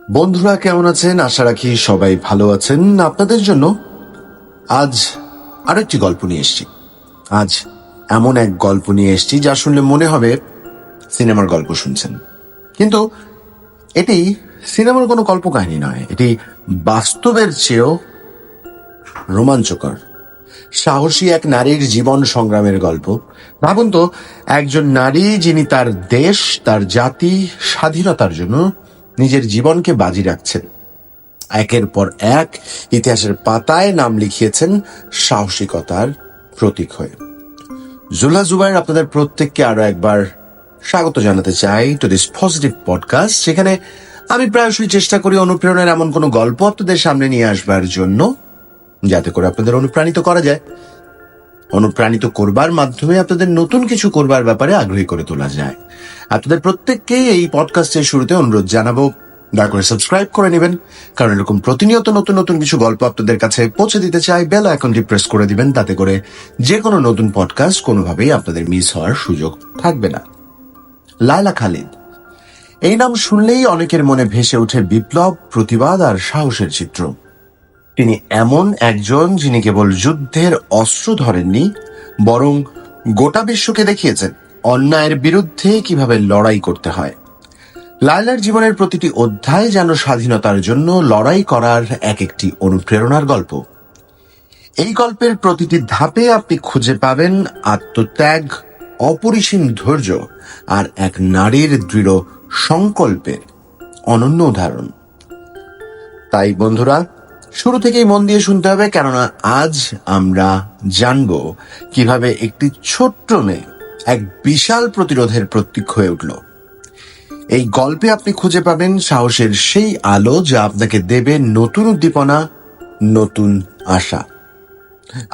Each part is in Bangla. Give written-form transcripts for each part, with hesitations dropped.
বন্ধুরা কেমন আছেন? আশা রাখি সবাই ভালো আছেন। আপনাদের জন্য আজ আরেকটি গল্প নিয়ে এসেছি। আজ এমন এক গল্প নিয়ে এসেছি যা শুনলে মনে হবে সিনেমার গল্প শুনছেন, কিন্তু এটি সিনেমার কোনো গল্প কাহিনী নয়। এটি বাস্তবের চেয়েও রোমাঞ্চকর, সাহসী এক নারীর জীবন সংগ্রামের গল্প। ভাবুন তো, একজন নারী যিনি তার দেশ, তার জাতি, স্বাধীনতার জন্য নিজের জীবনকে বাজি রাখছেন, একের পর এক ইতিহাসের পাতায় নাম লিখিয়েছেন সাহসিকতার প্রতীক হয়ে। জুলহা জুবায়ের আপনাদের প্রত্যেককে আরো একবার স্বাগত জানাতে চাই টু দিস পজিটিভ পডকাস্ট, যেখানে আমি প্রায়শই চেষ্টা করি অনুপ্রেরণার এমন কোনো গল্প আপনাদের সামনে নিয়ে আসবার জন্য যাতে করে আপনাদের অনুপ্রাণিত করা যায়, অনুপ্রাণিত করবার মাধ্যমে আপনাদের নতুন কিছু করবার ব্যাপারে আগ্রহী করে তোলা যায়। আপনাদের প্রত্যেককেই এই পডকাস্টের শুরুতে অনুরোধ জানাবো, দয়া করে সাবস্ক্রাইব করে নেবেন, কারণ এরকম প্রতিনিয়ত নতুন নতুন কিছু গল্প আপনাদের কাছে পৌঁছে দিতে চাই। বেল আইকনটি প্রেস করে দিবেন, তাতে করে যে কোনো নতুন পডকাস্ট কোনোভাবেই আপনাদের মিস হওয়ার সুযোগ থাকবে না। লায়লা খালিদ, এই নাম শুনলেই অনেকের মনে ভেসে ওঠে বিপ্লব, প্রতিবাদ আর সাহসের চিত্র। তিনি এমন একজন যিনি কেবল যুদ্ধের অস্ত্র ধরেননি, বরং গোটা বিশ্বকে দেখিয়েছেন অন্যায়ের বিরুদ্ধে কিভাবে লড়াই করতে হয়। লায়লার জীবনের প্রতিটি অধ্যায় যেন স্বাধীনতার জন্য লড়াই করার এক একটি অনুপ্রেরণার গল্প। এই গল্পের প্রতিটি ধাপে আপনি খুঁজে পাবেন আত্মত্যাগ, অপরিসীম ধৈর্য আর এক নারীর দৃঢ় সংকল্পের অনন্য উদাহরণ। তাই বন্ধুরা, শুরু থেকেই মন দিয়ে শুনতে হবে, কেননা আজ আমরা জানব কিভাবে একটি ছোট্ট মেয়ে এক বিশাল প্রতিরোধের প্রতীক হয়ে উঠল। এই গল্পে আপনি খুঁজে পাবেন সাহসের সেই আলো যা আপনাকে দেবে নতুন উদ্দীপনা, নতুন আশা।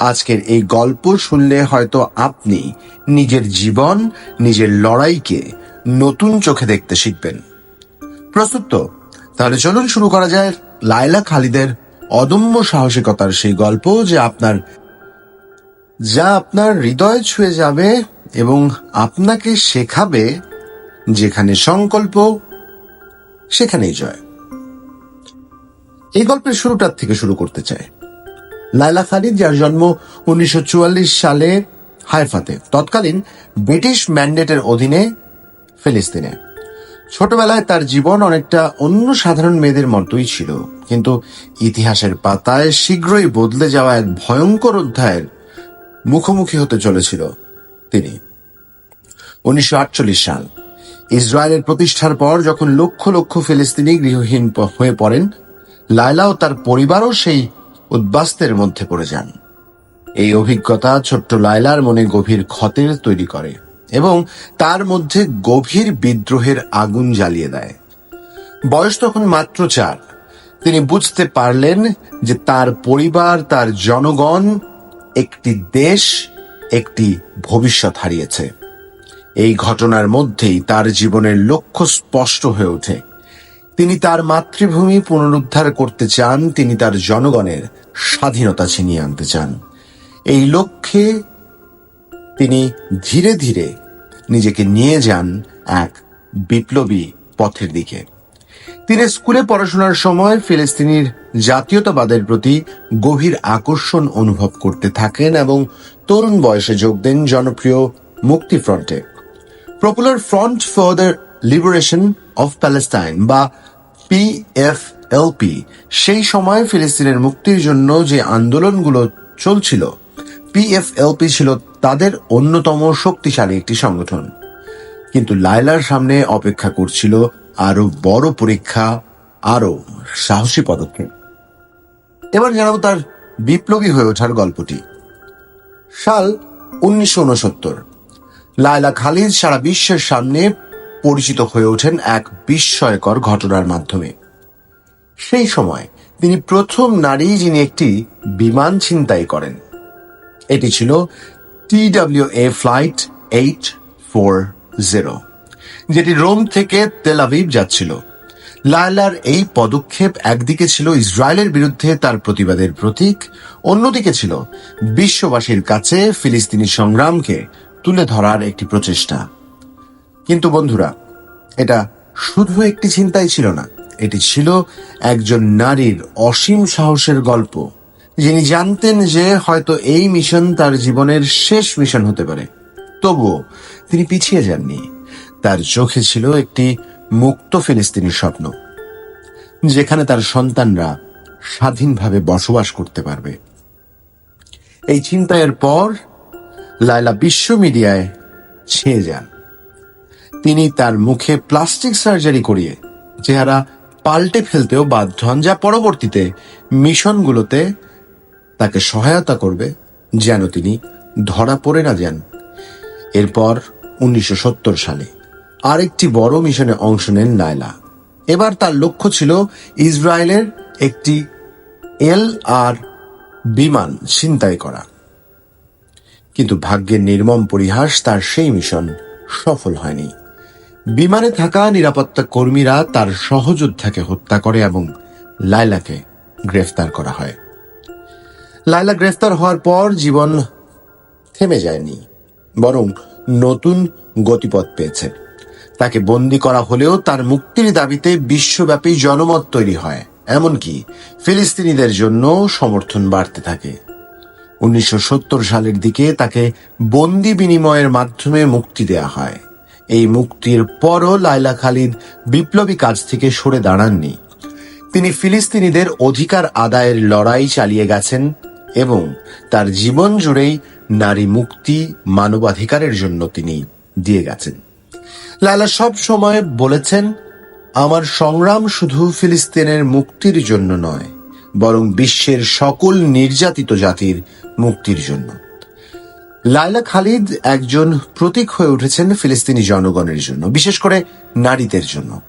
আজকের এই গল্প শুনলে হয়তো আপনি নিজের জীবন, নিজের লড়াইকে নতুন চোখে দেখতে শিখবেন। প্রস্তুত তো? তাহলে চলুন শুরু করা যায় লায়লা খালিদের অদম্য সাহসিকতার সেই গল্প, যা আপনার হৃদয় ছুঁয়ে যাবে এবং আপনাকে শেখাবে যেখানে সংকল্প সেখানেই জয়। এই গল্পের শুরুটার থেকে শুরু করতে চাই। লায়লা খালিদ, যার জন্ম 1944 সালে হাইফাতে, তৎকালীন ব্রিটিশ ম্যান্ডেটের অধীনে ফিলিস্তিনে। ছোটবেলায় তার জীবন অনেকটা অন্য সাধারণ মেয়েদের মতোই ছিল, কিন্তু ইতিহাসের পাতায় শীঘ্রই বদলে যাওয়া এক ভয়ঙ্কর অধ্যায়ের মুখোমুখি হতে চলেছিল তিনি। 1948 সাল, ইসরায়েলের প্রতিষ্ঠার পর যখন লক্ষ লক্ষ ফিলিস্তিনি গৃহহীন হয়ে পড়েন, লায়লা ও তার পরিবারও সেই উদ্বাস্তের মধ্যে পড়ে যান। এই অভিজ্ঞতা ছোট্ট লায়লার মনে গভীর ক্ষতের তৈরি করে এবং তার মধ্যে গভীর বিদ্রোহের আগুন জ্বালিয়ে দেয়। বয়স তখন মাত্র 4। তিনি বুঝতে পারলেন যে তার পরিবার, তার জনগণ, একটি দেশ, একটি ভবিষ্যৎ হারিয়েছে। এই ঘটনার মধ্যেই তার জীবনের লক্ষ্য স্পষ্ট হয়ে ওঠে। তিনি তার মাতৃভূমি পুনরুদ্ধার করতে চান, তিনি তার জনগণের স্বাধীনতা ছিনিয়ে আনতে চান। এই লক্ষ্যে তিনি ধীরে ধীরে নিজেকে নিয়ে যান এক বিপ্লবী পথের দিকে। তিনি স্কুলে পড়াশোনার সময় ফিলিস্তিনির জাতীয়তাবাদের প্রতি গভীর আকর্ষণ অনুভব করতে থাকেন এবং তরুণ বয়সে যোগ দেন জনপ্রিয় মুক্তি ফ্রন্টে, popular front for the liberation of Palestine বা PFLP। সেই সময় ফিলিস্তিনের মুক্তির জন্য যে আন্দোলনগুলো চলছিল, PFLP ছিল তাদের অন্যতম শক্তিশালী একটি সংগঠন। কিন্তু লায়লার সামনে অপেক্ষা করছিল আরো বড় পরীক্ষা, আরো সাহসী পদক্ষেপ। এবার জানাবো তার বিপ্লবী হয়ে ওঠার গল্পটি। সাল 1969। লায়লা খালিদ সারা বিশ্বের সামনে পরিচিত হয়ে ওঠেন এক বিস্ময়কর ঘটনার মাধ্যমে। সেই সময় তিনি প্রথম নারী যিনি একটি বিমান ছিনতাই করেন। এটি ছিল TWA ফ্লাইট 840, যেটি রোম থেকে তেল আভিভ যাচ্ছিল। লায়লার এই পদক্ষেপ একদিকে ছিল ইসরায়েলের বিরুদ্ধে তার প্রতিবাদের প্রতীক, অন্যদিকে ছিল বিশ্ববাসীর কাছে ফিলিস্তিনি সংগ্রামকে তুলে ধরার একটি প্রচেষ্টা। কিন্তু বন্ধুরা, এটা শুধু একটি ছিনতাই ছিল না, এটি ছিল একজন নারীর অসীম সাহসের গল্প, যিনি জানতেন যে হয়তো এই মিশন তার জীবনের শেষ মিশন হতে পারে। তবুও তিনি পিছিয়ে যাননি। তার চোখে ছিল একটি মুক্ত ফিলিস্তিনি স্বপ্ন, যেখানে তার সন্তানরা স্বাধীনভাবে বসবাস করতে পারবে। এই চিন্তার পর লায়লা বিশ্ব মিডিয়ায় ছেয়ে যান। তিনি তার মুখে প্লাস্টিক সার্জারি করিয়ে চেহারা পাল্টে ফেলতেও বাধ্য হন, যা পরবর্তীতে মিশনগুলোতে তাকে সহায়তা করবে যেন তিনি ধরা পড়ে না যান। এরপর 1970 সালে আরেকটি বড় মিশনে অংশ নেন লায়লা। এবার তার লক্ষ্য ছিল ইসরায়েলের একটি এল-আর বিমান ছিনতাই করা। কিন্তু ভাগ্যের নির্মম পরিহাস, তার সেই মিশন সফল হয়নি। বিমানে থাকা নিরাপত্তা কর্মীরা তার সহযোদ্ধাকে হত্যা করে এবং লায়লাকে গ্রেফতার করা হয়। লায়লা গ্রেফতার হওয়ার পর জীবন থেমে যায়নি, বরং নতুন গতিপথ পেয়েছে। তাকে বন্দী করা হলেও তার মুক্তির দাবিতে বিশ্বব্যাপী জনমত তৈরি হয়, এমনকি ফিলিস্তিনিদের জন্য সমর্থন বাড়তে থাকে। 1970 সালের দিকে তাকে বন্দি বিনিময়ের মাধ্যমে মুক্তি দেয়া হয়। এই মুক্তির পরও লায়লা খালিদ বিপ্লবী কাজ থেকে সরে দাঁড়াননি। তিনি ফিলিস্তিনিদের অধিকার আদায়ের লড়াই চালিয়ে গেছেন এবং তার জীবন জুড়েই নারী মুক্তি, মানবাধিকারের জন্য তিনি দিয়ে গেছেন। লায়লা সব সময় বলেছেন, আমার সংগ্রাম শুধু ফিলিস্তিনের মুক্তির জন্য নয়, বরং বিশ্বের সকল নির্যাতিত জাতির মুক্তির জন্য। লায়লা খালিদ একজন প্রতীক হয়ে উঠেছেন ফিলিস্তিনি জনগণের জন্য, বিশেষ করে নারীদের জন্য।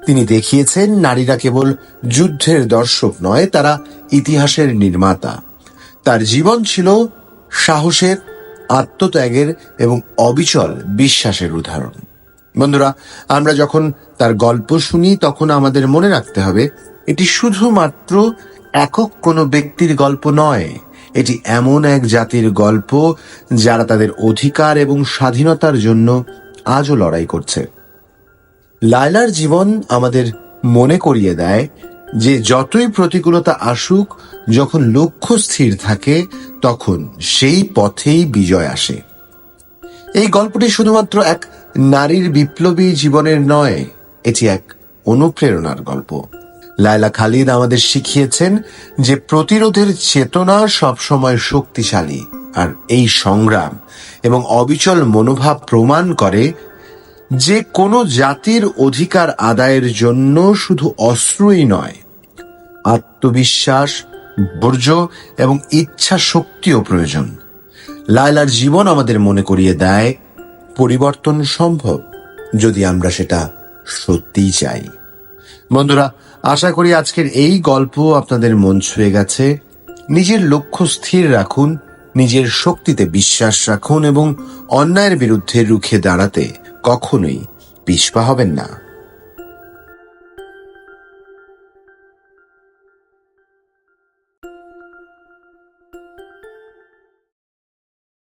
তিনি দেখিয়েছেন নারীরা কেবল যুদ্ধের দর্শক নয়, তারা ইতিহাসের নির্মাতা। তার জীবন ছিল সাহসের, আত্মত্যাগের এবং অবিচল বিশ্বাসের উদাহরণ। বন্ধুরা, আমরা যখন তার গল্প শুনি তখন আমাদের মনে রাখতে হবে, এটি শুধুমাত্র একক কোনো ব্যক্তির গল্প নয়, এটি এমন এক জাতির গল্প যারা তাদের অধিকার এবং স্বাধীনতার জন্য আজও লড়াই করছে। লায়লার জীবন আমাদের মনে করিয়ে দেয় যে যতই প্রতিকূলতা আসুক, যখন লক্ষ্য স্থির থাকে তখন সেই পথেই বিজয় আসে। এই গল্পটি শুধুমাত্র এক নারীর বিপ্লবী জীবনের নয়, এটি এক অনুপ্রেরণার গল্প। লায়লা খালিদ আমাদের শিখিয়েছেন যে প্রতিরোধের চেতনা সবসময় শক্তিশালী, আর এই সংগ্রাম এবং অবিচল মনোভাব প্রমাণ করে যে কোনো জাতির অধিকার আদায়ের জন্য শুধু অস্ত্রই নয়, আত্মবিশ্বাস, ধৈর্য এবং ইচ্ছা শক্তিও প্রয়োজন। লায়লার জীবন আমাদের মনে করিয়ে দেয়, পরিবর্তন সম্ভব যদি আমরা সেটা সত্যিই চাই। বন্ধুরা, আশা করি আজকের এই গল্প আপনাদের মন ছুঁয়ে গেছে। নিজের লক্ষ্য স্থির রাখুন, নিজের শক্তিতে বিশ্বাস রাখুন এবং অন্যায়ের বিরুদ্ধে রুখে দাঁড়াতে কখনোই পিছপা হবেন না।